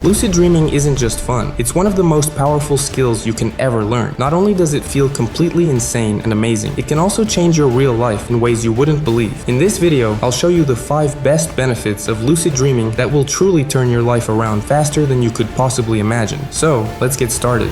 Lucid dreaming isn't just fun, it's one of the most powerful skills you can ever learn. Not only does it feel completely insane and amazing, it can also change your real life in ways you wouldn't believe. In this video, I'll show you the 5 best benefits of lucid dreaming that will truly turn your life around faster than you could possibly imagine. So, let's get started.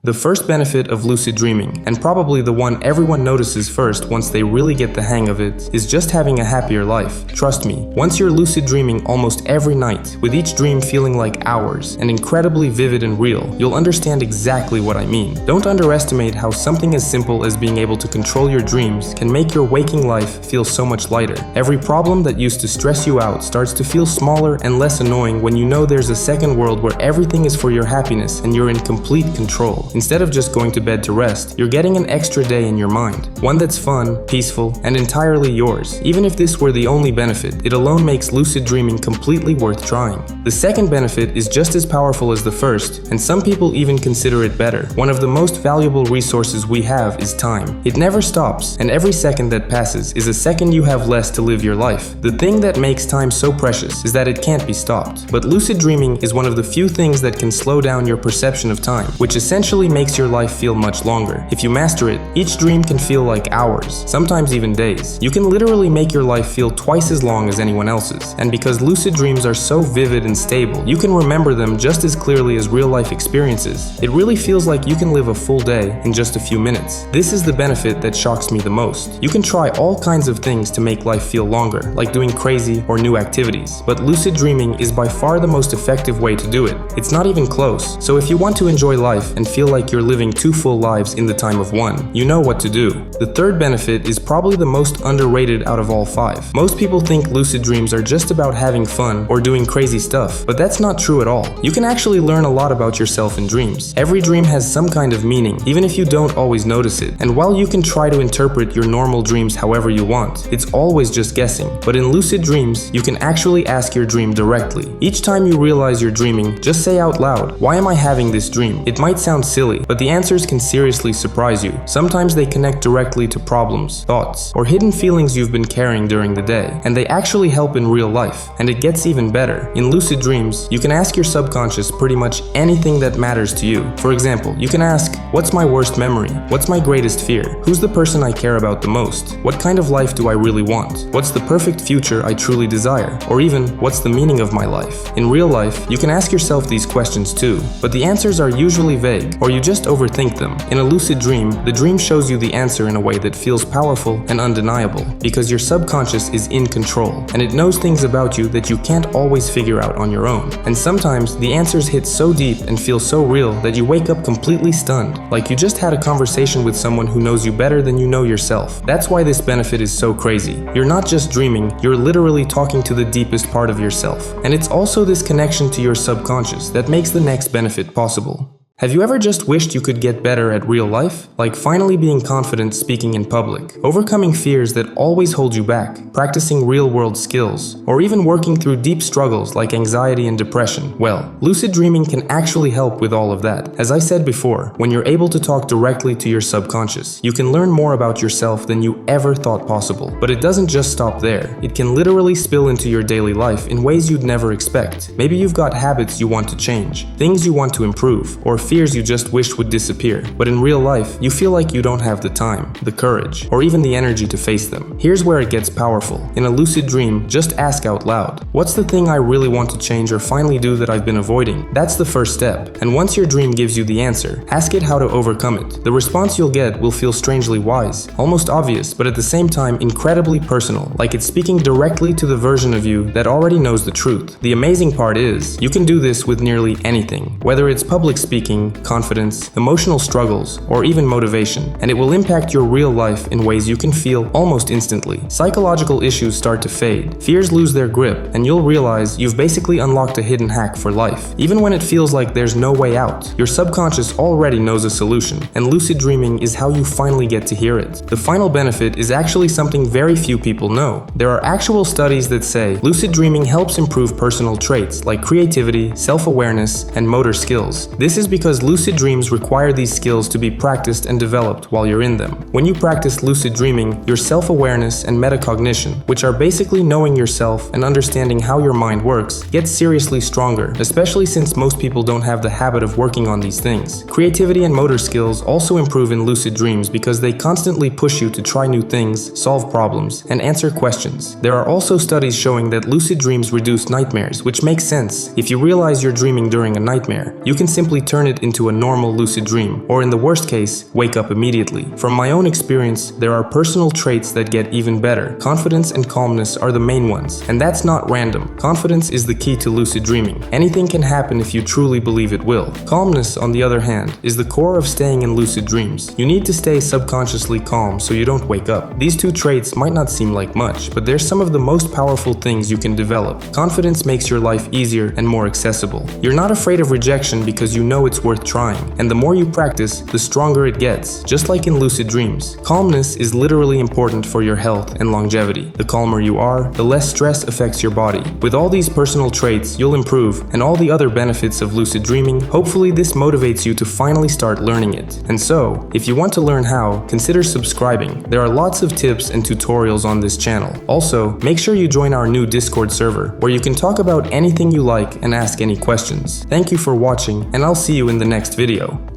The first benefit of lucid dreaming, and probably the one everyone notices first once they really get the hang of it, is just having a happier life. Trust me, once you're lucid dreaming almost every night, with each dream feeling like hours and incredibly vivid and real, you'll understand exactly what I mean. Don't underestimate how something as simple as being able to control your dreams can make your waking life feel so much lighter. Every problem that used to stress you out starts to feel smaller and less annoying when you know there's a second world where everything is for your happiness and you're in complete control. Instead of just going to bed to rest, you're getting an extra day in your mind. One that's fun, peaceful, and entirely yours. Even if this were the only benefit, it alone makes lucid dreaming completely worth trying. The second benefit is just as powerful as the first, and some people even consider it better. One of the most valuable resources we have is time. It never stops, and every second that passes is a second you have less to live your life. The thing that makes time so precious is that it can't be stopped. But lucid dreaming is one of the few things that can slow down your perception of time, which essentially makes your life feel much longer. If you master it, each dream can feel like hours, sometimes even days. You can literally make your life feel twice as long as anyone else's. And because lucid dreams are so vivid and stable, you can remember them just as clearly as real-life experiences. It really feels like you can live a full day in just a few minutes. This is the benefit that shocks me the most. You can try all kinds of things to make life feel longer, like doing crazy or new activities. But lucid dreaming is by far the most effective way to do it. It's not even close. So if you want to enjoy life and feel like you're living 2 full lives in the time of one, you know what to do. The third benefit is probably the most underrated out of all 5. Most people think lucid dreams are just about having fun or doing crazy stuff, but that's not true at all. You can actually learn a lot about yourself in dreams. Every dream has some kind of meaning, even if you don't always notice it. And while you can try to interpret your normal dreams however you want, it's always just guessing. But in lucid dreams, you can actually ask your dream directly. Each time you realize you're dreaming, just say out loud, "Why am I having this dream?" It might sound silly, but the answers can seriously surprise you. Sometimes they connect directly to problems, thoughts, or hidden feelings you've been carrying during the day, and they actually help in real life. And it gets even better. In lucid dreams, you can ask your subconscious pretty much anything that matters to you. For example, you can ask, "What's my worst memory? What's my greatest fear? Who's the person I care about the most? What kind of life do I really want? What's the perfect future I truly desire? Or even, what's the meaning of my life?" In real life, you can ask yourself these questions too, but the answers are usually vague, or you just overthink them. In a lucid dream, the dream shows you the answer in a way that feels powerful and undeniable, because your subconscious is in control, and it knows things about you that you can't always figure out on your own. And sometimes, the answers hit so deep and feel so real that you wake up completely stunned, like you just had a conversation with someone who knows you better than you know yourself. That's why this benefit is so crazy. You're not just dreaming, you're literally talking to the deepest part of yourself. And it's also this connection to your subconscious that makes the next benefit possible. Have you ever just wished you could get better at real life? Like finally being confident speaking in public, overcoming fears that always hold you back, practicing real-world skills, or even working through deep struggles like anxiety and depression? Well, lucid dreaming can actually help with all of that. As I said before, when you're able to talk directly to your subconscious, you can learn more about yourself than you ever thought possible. But it doesn't just stop there. It can literally spill into your daily life in ways you'd never expect. Maybe you've got habits you want to change, things you want to improve, or fears you just wished would disappear, but in real life, you feel like you don't have the time, the courage, or even the energy to face them. Here's where it gets powerful. In a lucid dream, just ask out loud, "What's the thing I really want to change or finally do that I've been avoiding?" That's the first step. And once your dream gives you the answer, ask it how to overcome it. The response you'll get will feel strangely wise, almost obvious, but at the same time incredibly personal, like it's speaking directly to the version of you that already knows the truth. The amazing part is, you can do this with nearly anything, whether it's public speaking, confidence, emotional struggles, or even motivation, and it will impact your real life in ways you can feel almost instantly. Psychological issues start to fade, fears lose their grip, and you'll realize you've basically unlocked a hidden hack for life. Even when it feels like there's no way out, your subconscious already knows a solution, and lucid dreaming is how you finally get to hear it. The final benefit is actually something very few people know. There are actual studies that say lucid dreaming helps improve personal traits like creativity, self-awareness, and motor skills. This is because because lucid dreams require these skills to be practiced and developed while you're in them. When you practice lucid dreaming, your self-awareness and metacognition, which are basically knowing yourself and understanding how your mind works, gets seriously stronger, especially since most people don't have the habit of working on these things. Creativity and motor skills also improve in lucid dreams because they constantly push you to try new things, solve problems, and answer questions. There are also studies showing that lucid dreams reduce nightmares, which makes sense. If you realize you're dreaming during a nightmare, you can simply turn it into a normal lucid dream, or in the worst case, wake up immediately. From my own experience, there are personal traits that get even better. Confidence and calmness are the main ones, and that's not random. Confidence is the key to lucid dreaming. Anything can happen if you truly believe it will. Calmness, on the other hand, is the core of staying in lucid dreams. You need to stay subconsciously calm so you don't wake up. These two traits might not seem like much, but they're some of the most powerful things you can develop. Confidence makes your life easier and more accessible. You're not afraid of rejection because you know it's worth trying, and the more you practice, the stronger it gets, just like in lucid dreams. Calmness is literally important for your health and longevity. The calmer you are, the less stress affects your body. With all these personal traits, you'll improve, and all the other benefits of lucid dreaming, hopefully this motivates you to finally start learning it. And so, if you want to learn how, consider subscribing. There are lots of tips and tutorials on this channel. Also, make sure you join our new Discord server, where you can talk about anything you like and ask any questions. Thank you for watching, and I'll see you in the next video.